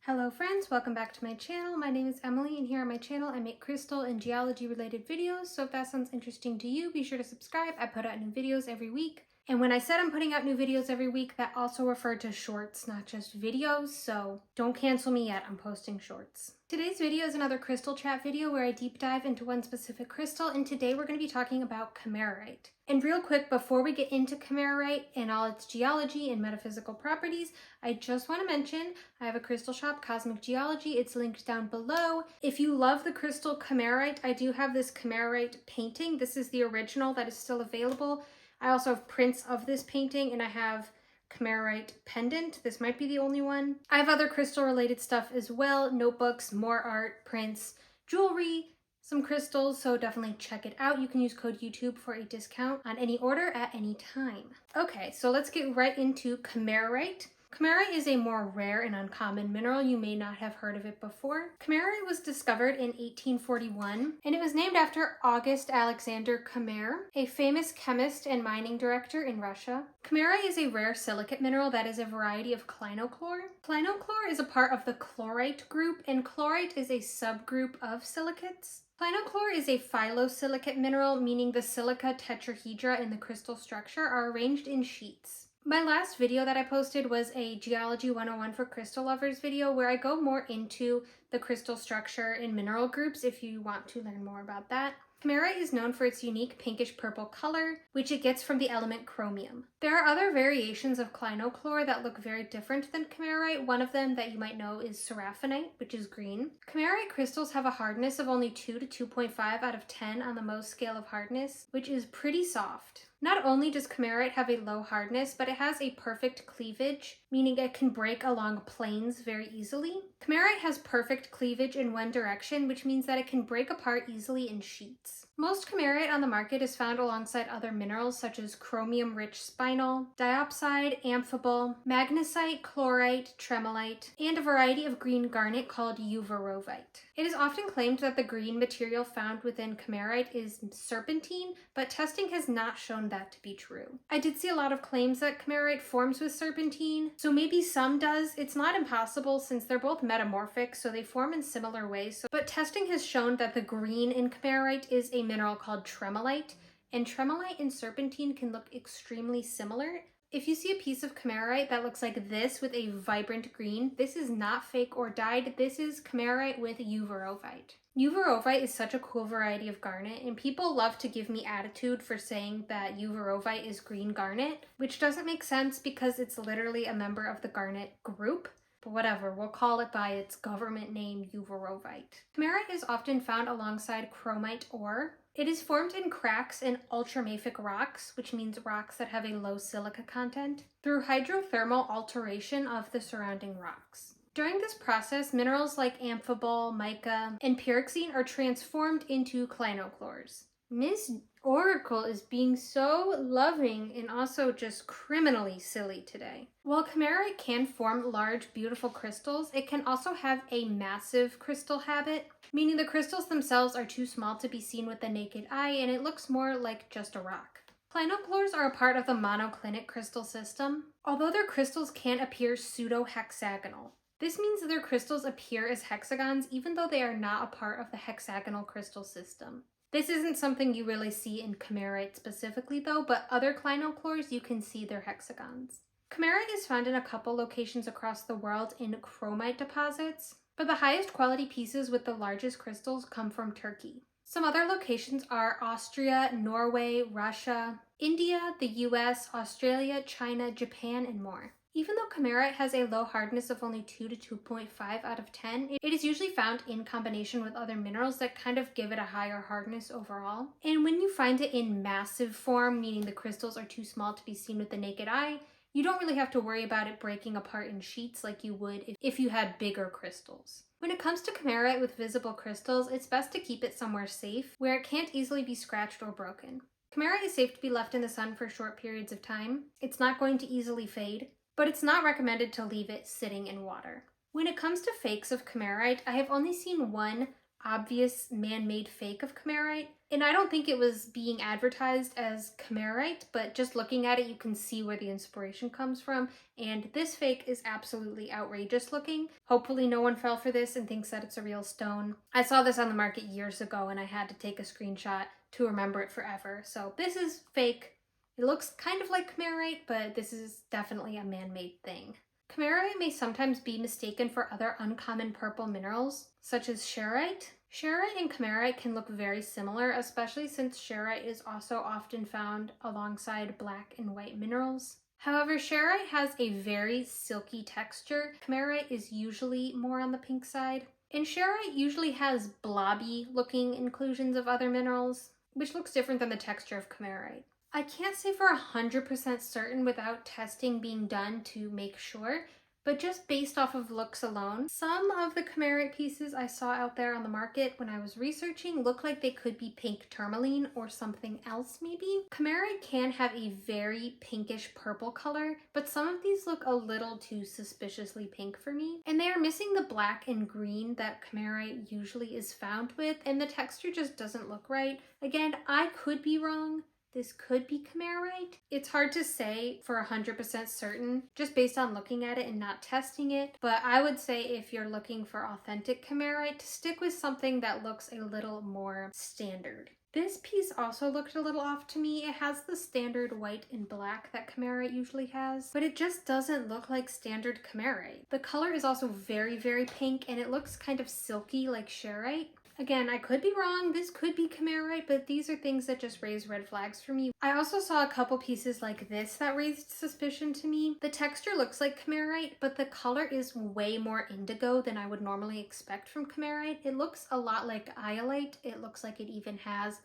Hello friends, welcome back to my channel. My name is Emily and here on my channel I make crystal and geology related videos, so if that sounds interesting to you, be sure to subscribe. I put out new videos every week. And when I said I'm putting out new videos every week, that also referred to shorts, not just videos, so don't cancel me yet, I'm posting shorts. Today's video is another crystal chat video where I deep dive into one specific crystal, and today we're going to be talking about kammererite. And real quick, before we get into kammererite and all its geology and metaphysical properties, I just want to mention I have a crystal shop, Cosmic Geology. It's linked down below. If you love the crystal kammererite, I do have this kammererite painting. This is the original that is still available. I also have prints of this painting, and I have kammererite pendant. This might be the only one. I have other crystal related stuff as well, notebooks, more art, prints, jewelry, some crystals, so definitely check it out. You can use code YouTube for a discount on any order at any time. Okay, so let's get right into kammererite. Kammererite is a more rare and uncommon mineral. You may not have heard of it before. Kammererite was discovered in 1841, and it was named after August Alexander Kammer, a famous chemist and mining director in Russia. Kammererite is a rare silicate mineral that is a variety of clinochlore. Clinochlore is a part of the chlorite group, and chlorite is a subgroup of silicates. Clinochlore is a phyllosilicate mineral, meaning the silica tetrahedra in the crystal structure are arranged in sheets. My last video that I posted was a Geology 101 for crystal lovers video where I go more into the crystal structure and mineral groups if you want to learn more about that. Kammererite is known for its unique pinkish purple color, which it gets from the element chromium. There are other variations of clinochlore that look very different than kammererite. One of them that you might know is seraphinite, which is green. Kammererite crystals have a hardness of only 2 to 2.5 out of 10 on the Mohs scale of hardness, which is pretty soft. Not only does kammererite have a low hardness, but it has a perfect cleavage, meaning it can break along planes very easily. Kammererite has perfect cleavage in one direction, which means that it can break apart easily in sheets. Most kammererite on the market is found alongside other minerals such as chromium-rich spinel, diopside, amphibole, magnesite, chlorite, tremolite, and a variety of green garnet called uvarovite. It is often claimed that the green material found within kammererite is serpentine, but testing has not shown that to be true. I did see a lot of claims that kammererite forms with serpentine, so maybe some does. It's not impossible since they're both metamorphic, so they form in similar ways. But testing has shown that the green in kammererite is a mineral called tremolite, and tremolite and serpentine can look extremely similar. If you see a piece of kammererite that looks like this with a vibrant green, this is not fake or dyed. This is kammererite with uvarovite. Uvarovite is such a cool variety of garnet, and people love to give me attitude for saying that uvarovite is green garnet, which doesn't make sense because it's literally a member of the garnet group. But whatever, we'll call it by its government name, uvarovite. Kammererite is often found alongside chromite ore. It is formed in cracks in ultramafic rocks, which means rocks that have a low silica content, through hydrothermal alteration of the surrounding rocks. During this process, minerals like amphibole, mica, and pyroxene are transformed into clinochlores. Miss Oracle is being so loving and also just criminally silly today. While kammererite can form large, beautiful crystals, it can also have a massive crystal habit, meaning the crystals themselves are too small to be seen with the naked eye and it looks more like just a rock. Clinochlores are a part of the monoclinic crystal system, although their crystals can appear pseudo-hexagonal. This means their crystals appear as hexagons even though they are not a part of the hexagonal crystal system. This isn't something you really see in kammererite specifically though, but other clinochlores you can see their hexagons. Kammererite is found in a couple locations across the world in chromite deposits, but the highest quality pieces with the largest crystals come from Turkey. Some other locations are Austria, Norway, Russia, India, the US, Australia, China, Japan, and more. Even though kammererite has a low hardness of only 2 to 2.5 out of 10, it is usually found in combination with other minerals that kind of give it a higher hardness overall. And when you find it in massive form, meaning the crystals are too small to be seen with the naked eye, you don't really have to worry about it breaking apart in sheets like you would if you had bigger crystals. When it comes to kammererite with visible crystals, it's best to keep it somewhere safe, where it can't easily be scratched or broken. Kammererite is safe to be left in the sun for short periods of time. It's not going to easily fade, but it's not recommended to leave it sitting in water. When it comes to fakes of kammererite, I have only seen one obvious man-made fake of kammerite. And I don't think it was being advertised as kammerite, but just looking at it, you can see where the inspiration comes from. And this fake is absolutely outrageous looking. Hopefully no one fell for this and thinks that it's a real stone. I saw this on the market years ago and I had to take a screenshot to remember it forever. So this is fake. It looks kind of like kammerite, but this is definitely a man-made thing. Kammerite may sometimes be mistaken for other uncommon purple minerals, such as charoite. Charoite and kammerite can look very similar, especially since charoite is also often found alongside black and white minerals. However, charoite has a very silky texture. Kammerite is usually more on the pink side. And charoite usually has blobby looking inclusions of other minerals, which looks different than the texture of kammerite. I can't say for 100% certain without testing being done to make sure, but just based off of looks alone, some of the kammerite pieces I saw out there on the market when I was researching look like they could be pink tourmaline or something else maybe. Kammerite can have a very pinkish purple color, but some of these look a little too suspiciously pink for me. And they are missing the black and green that kammerite usually is found with, and the texture just doesn't look right. Again, I could be wrong. This could be kammerite. It's hard to say for 100% certain just based on looking at it and not testing it, but I would say if you're looking for authentic kammerite, to stick with something that looks a little more standard. This piece also looked a little off to me. It has the standard white and black that kammerite usually has, but it just doesn't look like standard kammerite. The color is also very, very pink and it looks kind of silky like charoite. Again, I could be wrong, this could be kammerite, but these are things that just raise red flags for me. I also saw a couple pieces like this that raised suspicion to me. The texture looks like kammerite, but the color is way more indigo than I would normally expect from kammerite. It looks a lot like iolite. It looks like it even has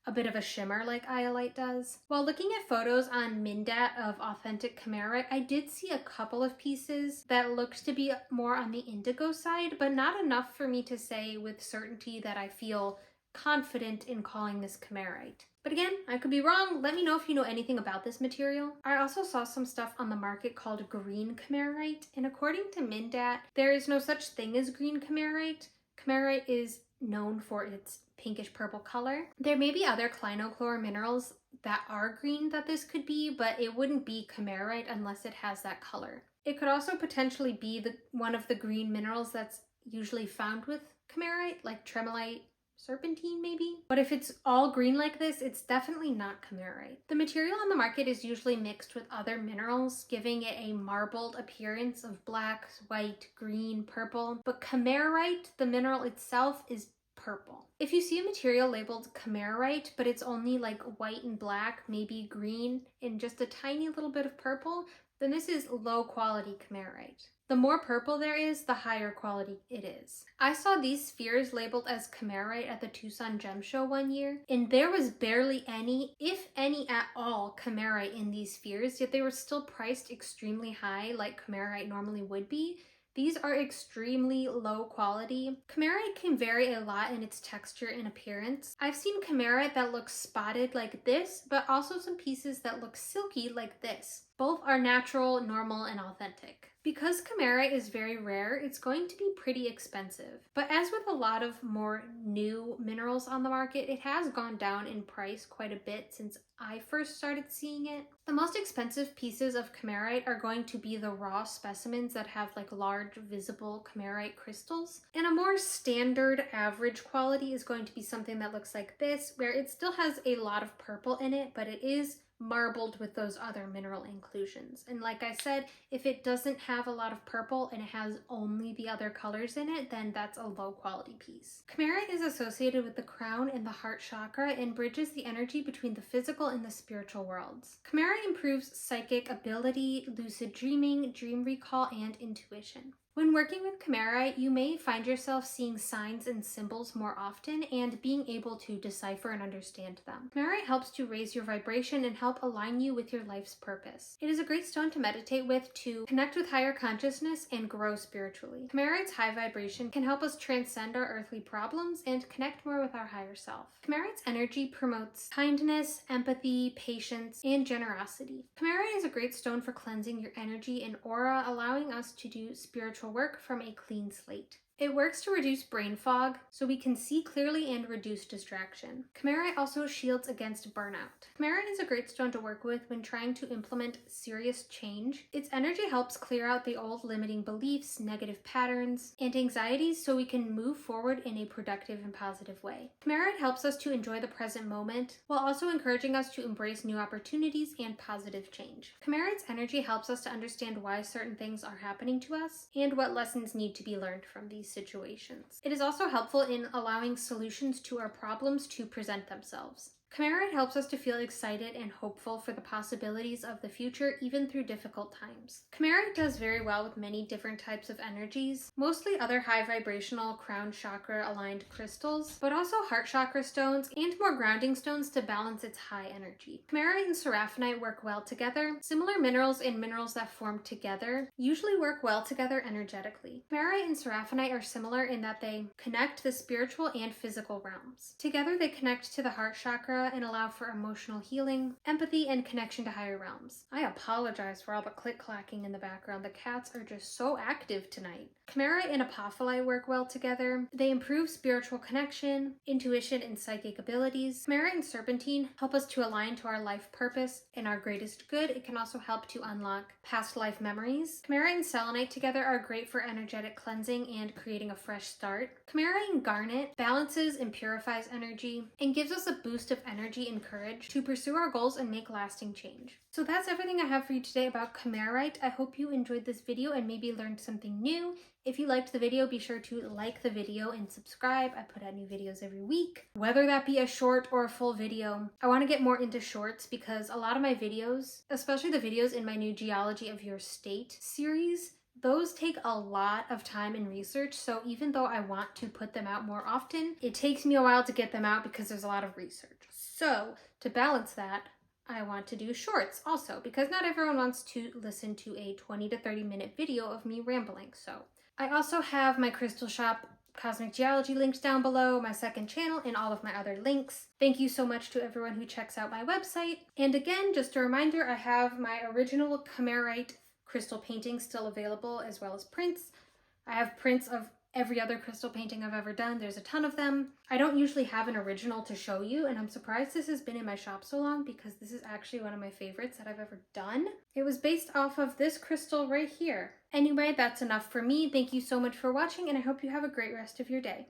a bit of a shimmer like iolite does. While looking at photos on Mindat of authentic kammerite, I did see a couple of pieces that looked to be more on the indigo side, but not enough for me to say with certainty that I feel confident in calling this kammerite. But again, I could be wrong. Let me know if you know anything about this material. I also saw some stuff on the market called green kammerite, and according to Mindat, there is no such thing as green kammerite. Kammerite is known for its pinkish purple color. There may be other clinochlor minerals that are green that this could be, but it wouldn't be kammerite unless it has that color. It could also potentially be one of the green minerals that's usually found with kammerite, like tremolite, serpentine maybe. But if it's all green like this, it's definitely not kammerite. The material on the market is usually mixed with other minerals, giving it a marbled appearance of black, white, green, purple. But kammerite, the mineral itself, is purple. If you see a material labeled kammerite, but it's only like white and black, maybe green, and just a tiny little bit of purple, then this is low quality kammerite. The more purple there is, the higher quality it is. I saw these spheres labeled as kammerite at the Tucson Gem Show one year, and there was barely any, if any at all, kammerite in these spheres, yet they were still priced extremely high like kammerite normally would be. These are extremely low quality. Kammerite can vary a lot in its texture and appearance. I've seen kammerite that looks spotted like this, but also some pieces that look silky like this. Both are natural, normal, and authentic. Because kammerite is very rare, it's going to be pretty expensive. But as with a lot of more new minerals on the market, it has gone down in price quite a bit since I first started seeing it. The most expensive pieces of kammerite are going to be the raw specimens that have like large visible kammerite crystals. And a more standard average quality is going to be something that looks like this, where it still has a lot of purple in it, but it is marbled with those other mineral inclusions. And like I said, if it doesn't have a lot of purple and it has only the other colors in it, then that's a low quality piece. Kammerite is associated with the crown and the heart chakra and bridges the energy between the physical and the spiritual worlds. Kammerite improves psychic ability, lucid dreaming, dream recall, and intuition. When working with kammerite, you may find yourself seeing signs and symbols more often and being able to decipher and understand them. Kammerite helps to raise your vibration and help align you with your life's purpose. It is a great stone to meditate with to connect with higher consciousness and grow spiritually. Kammerite's high vibration can help us transcend our earthly problems and connect more with our higher self. Kammerite's energy promotes kindness, empathy, patience, and generosity. Kammerite is a great stone for cleansing your energy and aura, allowing us to do spiritual work from a clean slate. It works to reduce brain fog so we can see clearly and reduce distraction. Kammererite also shields against burnout. Kammererite is a great stone to work with when trying to implement serious change. Its energy helps clear out the old limiting beliefs, negative patterns, and anxieties so we can move forward in a productive and positive way. Kammererite helps us to enjoy the present moment while also encouraging us to embrace new opportunities and positive change. Kammererite's energy helps us to understand why certain things are happening to us and what lessons need to be learned from these situations. It is also helpful in allowing solutions to our problems to present themselves. Kammererite helps us to feel excited and hopeful for the possibilities of the future even through difficult times. Kammererite does very well with many different types of energies, mostly other high vibrational crown chakra aligned crystals, but also heart chakra stones and more grounding stones to balance its high energy. Kammererite and seraphinite work well together. Similar minerals and minerals that form together usually work well together energetically. Kammererite and seraphinite are similar in that they connect the spiritual and physical realms. Together they connect to the heart chakra and allow for emotional healing, empathy, and connection to higher realms. I apologize for all the click-clacking in the background. The cats are just so active tonight. Kammererite and apophyllite work well together. They improve spiritual connection, intuition, and psychic abilities. Kammererite and serpentine help us to align to our life purpose and our greatest good. It can also help to unlock past life memories. Kammererite and selenite together are great for energetic cleansing and creating a fresh start. Kammererite and garnet balances and purifies energy and gives us a boost of energy and courage to pursue our goals and make lasting change. So that's everything I have for you today about kammererite. I hope you enjoyed this video and maybe learned something new. If you liked the video, be sure to like the video and subscribe. I put out new videos every week, whether that be a short or a full video. I want to get more into shorts because a lot of my videos, especially the videos in my new Geology of Your State series, those take a lot of time and research, so even though I want to put them out more often, it takes me a while to get them out because there's a lot of research. So to balance that, I want to do shorts also because not everyone wants to listen to a 20 to 30 minute video of me rambling. So I also have my crystal shop Cosmic Geology linked down below, my second channel, and all of my other links. Thank you so much to everyone who checks out my website. And again, just a reminder, I have my original kammererite crystal paintings still available, as well as prints. I have prints of every other crystal painting I've ever done. There's a ton of them. I don't usually have an original to show you, and I'm surprised this has been in my shop so long because this is actually one of my favorites that I've ever done. It was based off of this crystal right here. Anyway, that's enough for me. Thank you so much for watching, and I hope you have a great rest of your day.